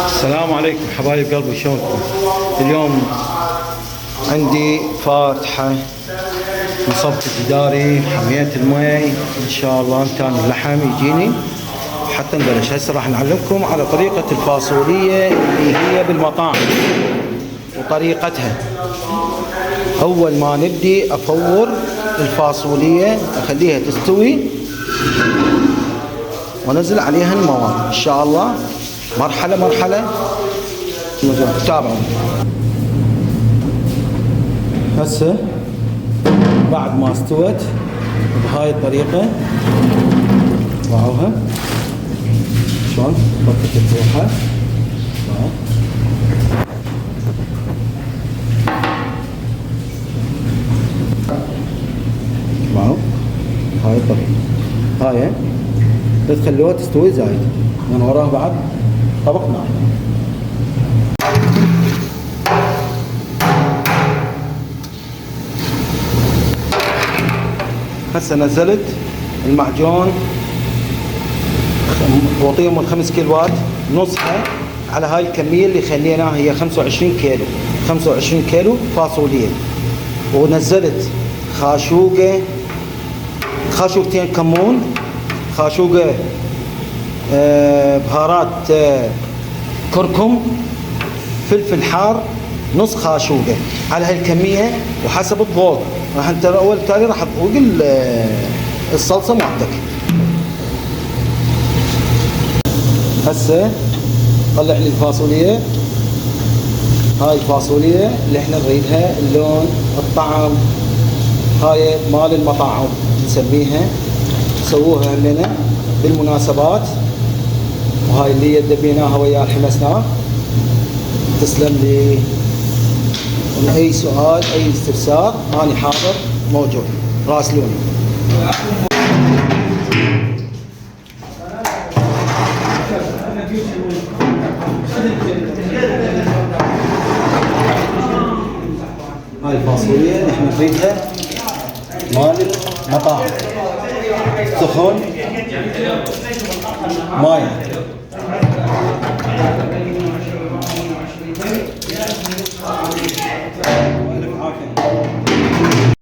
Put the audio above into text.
السلام عليكم حبايب قلبي، شلونكم؟ اليوم عندي فاتحة مصبت جداري، حمية المي، ان شاء الله انتان اللحم يجيني حتى نبلش. هسه راح نعلمكم على طريقة الفاصولية اللي هي بالمطاعم وطريقتها. اول ما نبدي افور الفاصولية اخليها تستوي ونزل عليها المواد ان شاء الله مرحلة مرحلة. تابعوا. هسه بعد ما استوت بهاي الطريقة ضعوها شلون فكت الروحة ضعوا هاي الطريقة. هاي لا تخلوها تستوي زايد من وراها بعد طبق نار. هسه نزلت المعجون وطيهم من 5 كيلوات نصها على هاي الكمية اللي خليناها هي 25 كيلو 25 كيلو فاصولية. ونزلت خاشوقتين كمون، خاشوقة بهارات كركم، فلفل حار نص خاشوقة على هاي الكمية وحسب الذوق. راح انت اول تالي راح تذوق الصلصة مالتك. هسه طلع لي الفاصولية. هاي الفاصولية اللي احنا نريدها، اللون، الطعم، هاي مال المطاعم نسميها، سووها لنا بالمناسبات. وهاي اللي دبيناها وياه حمسناه. تسلم لي. اي سؤال اي استفسار ماني حاضر موجود، راسلوني. هاي الفاصوليا نحن نريدها مال المطاعم، سخون ماي